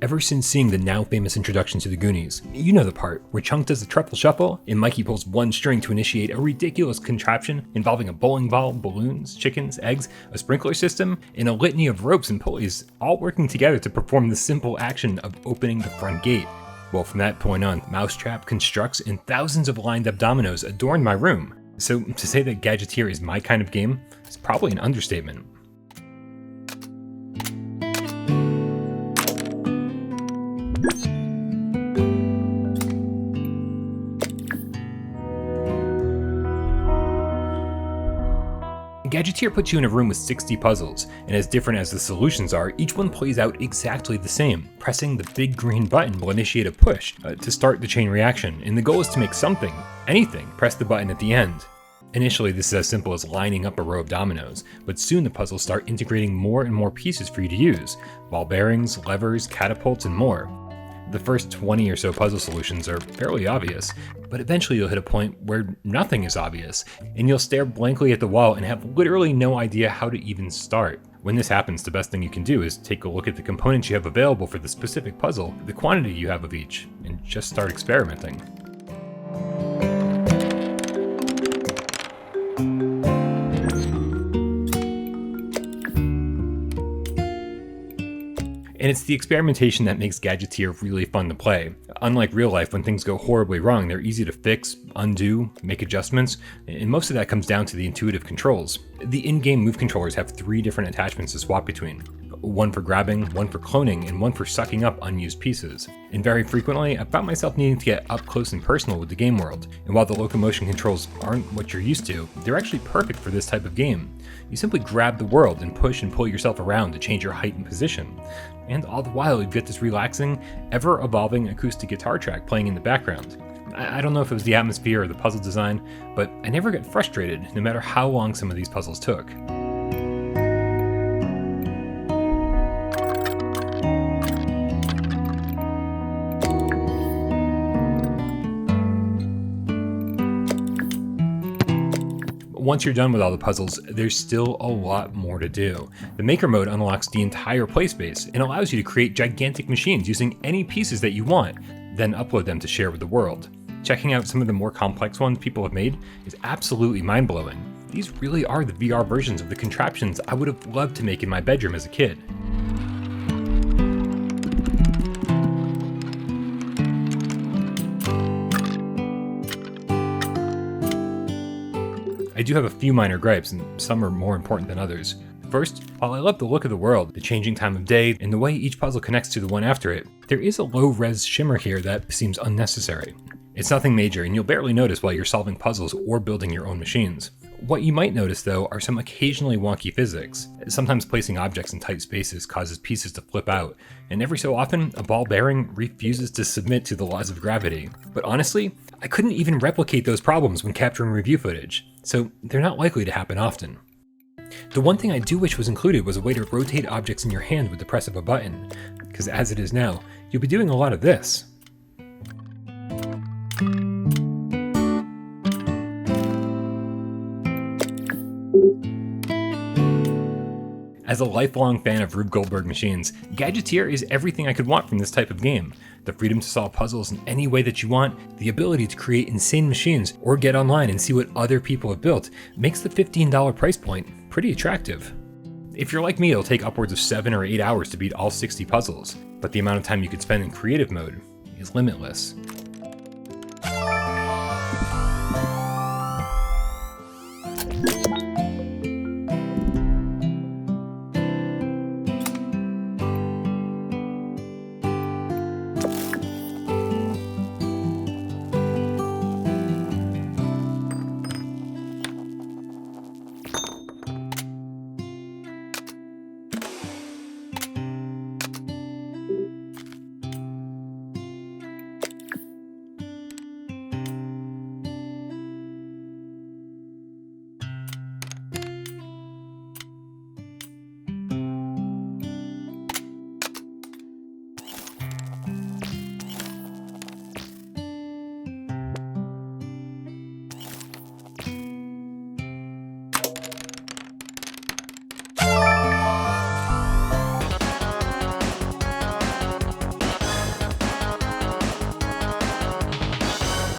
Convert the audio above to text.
ever since seeing the now famous introduction to the Goonies. You know the part where Chunk does the truffle shuffle and Mikey pulls one string to initiate a ridiculous contraption involving a bowling ball, balloons, chickens, eggs, a sprinkler system, and a litany of ropes and pulleys all working together to perform the simple action of opening the front gate. Well, from that point on, Mousetrap constructs and thousands of lined up dominoes adorn my room. So to say that Gadgeteer is my kind of game is probably an understatement. Gadgeteer puts you in a room with 60 puzzles, and as different as the solutions are, each one plays out exactly the same. Pressing the big green button will initiate a push to start the chain reaction, and the goal is to make something, anything, press the button at the end. Initially, this is as simple as lining up a row of dominoes, but soon the puzzles start integrating more and more pieces for you to use: ball bearings, levers, catapults, and more. The first 20 or so puzzle solutions are fairly obvious, but eventually you'll hit a point where nothing is obvious, and you'll stare blankly at the wall and have literally no idea how to even start. When this happens, the best thing you can do is take a look at the components you have available for the specific puzzle, the quantity you have of each, and just start experimenting. And it's the experimentation that makes Gadgeteer really fun to play. Unlike real life, when things go horribly wrong, they're easy to fix, undo, make adjustments, and most of that comes down to the intuitive controls. The in-game move controllers have 3 different attachments to swap between. One for grabbing, one for cloning, and one for sucking up unused pieces. And very frequently, I found myself needing to get up close and personal with the game world. And while the locomotion controls aren't what you're used to, they're actually perfect for this type of game. You simply grab the world and push and pull yourself around to change your height and position. And all the while, you get this relaxing, ever-evolving acoustic guitar track playing in the background. I don't know if it was the atmosphere or the puzzle design, but I never get frustrated, no matter how long some of these puzzles took. Once you're done with all the puzzles, there's still a lot more to do. The Maker mode unlocks the entire play space and allows you to create gigantic machines using any pieces that you want, then upload them to share with the world. Checking out some of the more complex ones people have made is absolutely mind-blowing. These really are the VR versions of the contraptions I would have loved to make in my bedroom as a kid. I do have a few minor gripes, and some are more important than others. First, while I love the look of the world, the changing time of day, and the way each puzzle connects to the one after it, there is a low-res shimmer here that seems unnecessary. It's nothing major, and you'll barely notice while you're solving puzzles or building your own machines. What you might notice, though, are some occasionally wonky physics. Sometimes placing objects in tight spaces causes pieces to flip out, and every so often, a ball bearing refuses to submit to the laws of gravity. But honestly, I couldn't even replicate those problems when capturing review footage, so they're not likely to happen often. The one thing I do wish was included was a way to rotate objects in your hand with the press of a button, because as it is now, you'll be doing a lot of this. As a lifelong fan of Rube Goldberg machines, Gadgeteer is everything I could want from this type of game. The freedom to solve puzzles in any way that you want, the ability to create insane machines, or get online and see what other people have built, makes the $15 price point pretty attractive. If you're like me, it'll take upwards of 7 or 8 hours to beat all 60 puzzles, but the amount of time you could spend in creative mode is limitless.